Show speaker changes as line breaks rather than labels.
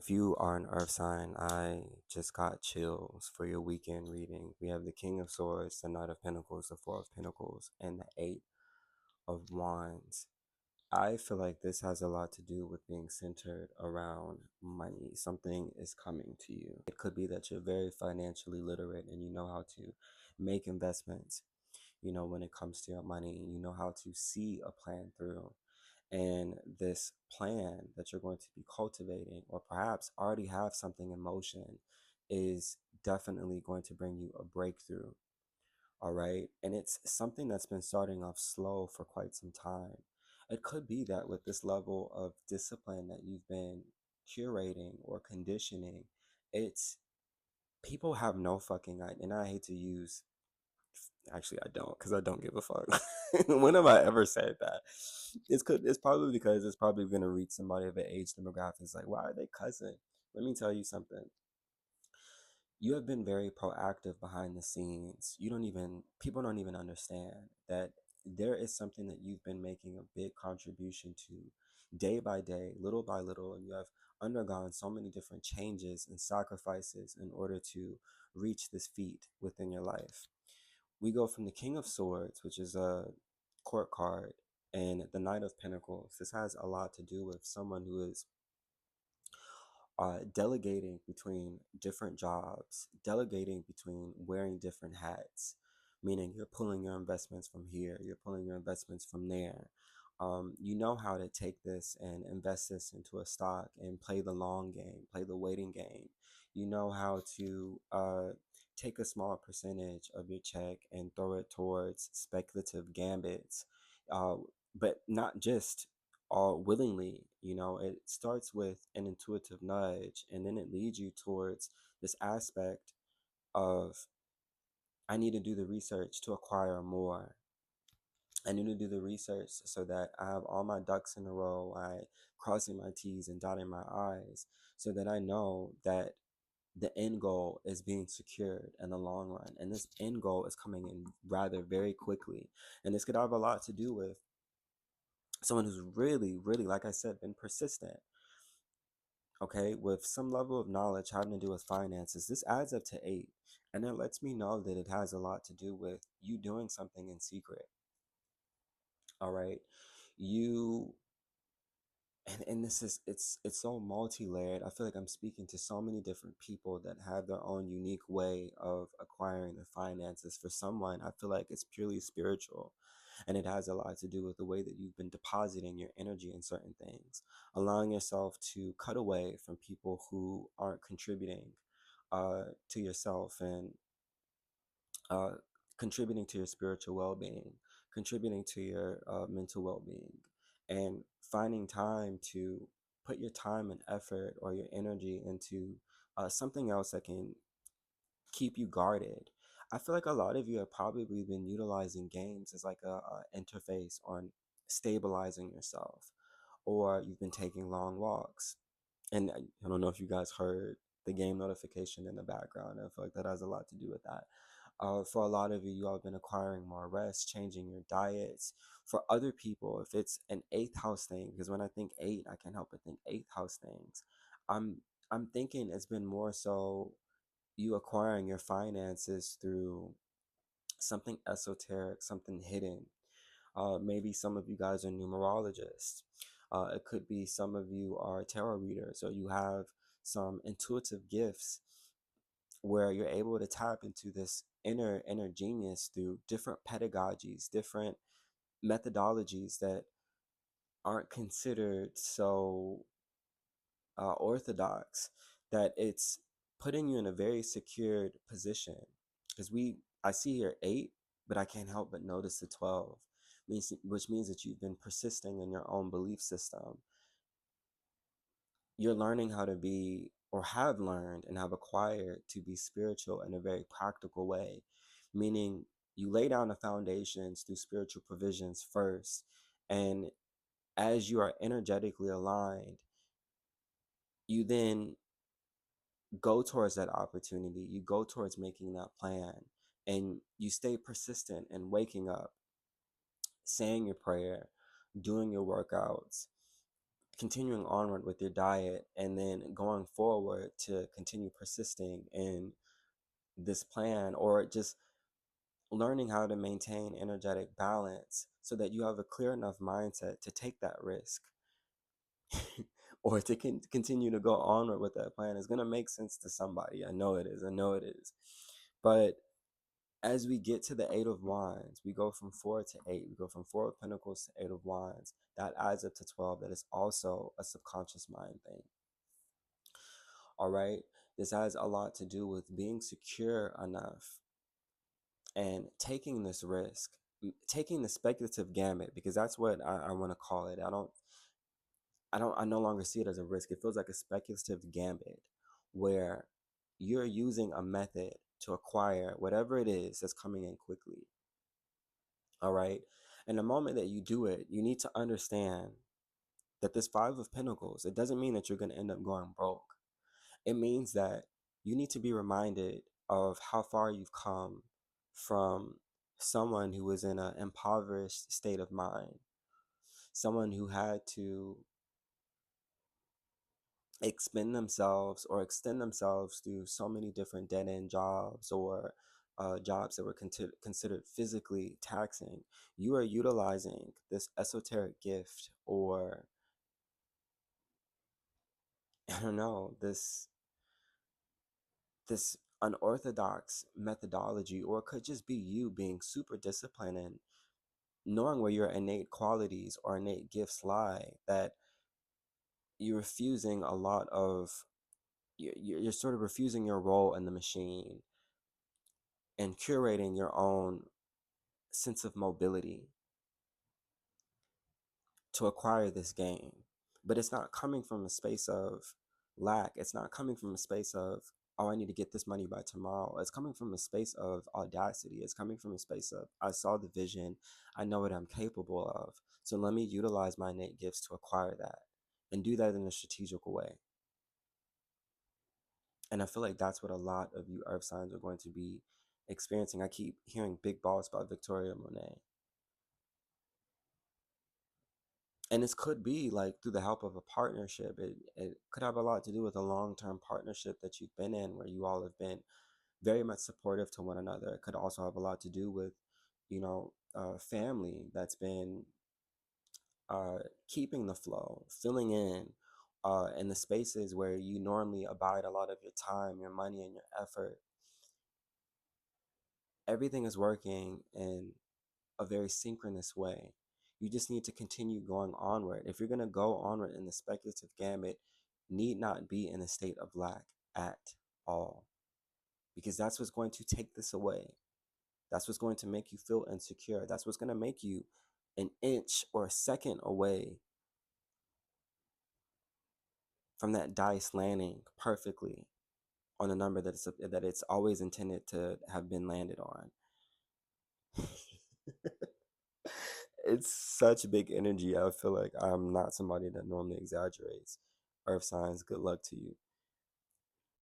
If you are an earth sign, I just got chills for your weekend reading. We have the King of Swords, the Knight of Pentacles, the Four of Pentacles, and the Eight of Wands. I feel like this has a lot to do with being centered around money. Something is coming to you. It could be that you're very financially literate and you know how to make investments, when it comes to your money. You know how to see a plan through. And this plan that you're going to be cultivating, or perhaps already have something in motion, is definitely going to bring you a breakthrough. All right. And it's something that's been starting off slow for quite some time. It could be that with this level of discipline that you've been curating or conditioning, it's people have no fucking idea. And I hate to use, actually, I don't, because I don't give a fuck. When have I ever said that? It's probably because it's probably going to reach somebody of an age demographic. It's like, why are they cussing? Let me tell you something. You have been very proactive behind the scenes. People don't even understand that there is something that you've been making a big contribution to day by day, little by little, and you have undergone so many different changes and sacrifices in order to reach this feat within your life. We go from the King of Swords, which is a court card, and the Knight of Pentacles. This has a lot to do with someone who is delegating between different jobs, delegating between wearing different hats, meaning you're pulling your investments from here, you're pulling your investments from there. You know how to take this and invest this into a stock and play the long game, play the waiting game. You know how to take a small percentage of your check and throw it towards speculative gambits, uh, but not just all willingly. It starts with an intuitive nudge, and then it leads you towards this aspect of, I need to do the research to acquire more. I need to do the research so that I have all my ducks in a row. I crossing my T's and dotting my I's, so that I know that the end goal is being secured in the long run. And this end goal is coming in rather very quickly. And this could have a lot to do with someone who's really, really, like I said, been persistent. Okay, with some level of knowledge having to do with finances. This adds up to 8. And it lets me know that it has a lot to do with you doing something in secret. All right. You and this is it's so multi-layered. I feel like I'm speaking to so many different people that have their own unique way of acquiring their finances. For someone, I feel like it's purely spiritual, and it has a lot to do with the way that you've been depositing your energy in certain things, allowing yourself to cut away from people who aren't contributing to yourself, and uh, contributing to your spiritual well-being, contributing to your mental well-being, and finding time to put your time and effort or your energy into something else that can keep you guarded. I feel like a lot of you have probably been utilizing games as like a interface on stabilizing yourself, or you've been taking long walks. And I don't know if you guys heard the game notification in the background. I feel like that has a lot to do with that. For a lot of you, you all have been acquiring more rest, changing your diets. For other people, if it's an eighth house thing, because when I think 8, I can't help but think eighth house things. I'm I'm thinking it's been more so you acquiring your finances through something esoteric, something hidden. Maybe some of you guys are numerologists. It could be some of you are tarot readers, or you have some intuitive gifts where you're able to tap into this inner genius through different pedagogies, different methodologies that aren't considered so orthodox, that it's putting you in a very secured position. Because I see here 8, but I can't help but notice the 12, which means that you've been persisting in your own belief system. You're learning how to be, or have learned and have acquired to be spiritual in a very practical way, meaning you lay down the foundations through spiritual provisions first. And as you are energetically aligned, you then go towards that opportunity, you go towards making that plan, and you stay persistent in waking up, saying your prayer, doing your workouts, continuing onward with your diet, and then going forward to continue persisting in this plan, or just learning how to maintain energetic balance so that you have a clear enough mindset to take that risk or to continue to go onward with that plan is going to make sense to somebody. I know it is. I know it is. But as we get to the Eight of Wands, we go from 4 to 8. We go from 4 of Pentacles to 8 of Wands. That adds up to 12. That is also a subconscious mind thing. All right. This has a lot to do with being secure enough and taking this risk, taking the speculative gambit, because that's what I want to call it. I no longer see it as a risk. It feels like a speculative gambit where you're using a method to acquire whatever it is that's coming in quickly. All right. And the moment that you do it, you need to understand that this Five of Pentacles, it doesn't mean that you're going to end up going broke. It means that you need to be reminded of how far you've come from someone who was in an impoverished state of mind, someone who had to expend themselves or extend themselves through so many different dead-end jobs, or jobs that were considered physically taxing. You are utilizing this esoteric gift, or I don't know, this unorthodox methodology, or it could just be you being super disciplined and knowing where your innate qualities or innate gifts lie, that you're refusing a lot of, you're sort of refusing your role in the machine and curating your own sense of mobility to acquire this gain. But it's not coming from a space of lack. It's not coming from a space of, oh, I need to get this money by tomorrow. It's coming from a space of audacity. It's coming from a space of, I saw the vision. I know what I'm capable of. So let me utilize my innate gifts to acquire that and do that in a strategical way. And I feel like that's what a lot of you earth signs are going to be experiencing. I keep hearing Big Boss by Victoria Monet. And this could be like through the help of a partnership. It could have a lot to do with a long-term partnership that you've been in, where you all have been very much supportive to one another. It could also have a lot to do with, family that's been keeping the flow, filling in the spaces where you normally abide a lot of your time, your money, and your effort. Everything is working in a very synchronous way. You just need to continue going onward. If you're going to go onward in the speculative gamut, need not be in a state of lack at all, because that's what's going to take this away. That's what's going to make you feel insecure. That's what's going to make you an inch or a second away from that dice landing perfectly on a number that it's always intended to have been landed on. It's such big energy. I feel like I'm not somebody that normally exaggerates. Earth signs, good luck to you.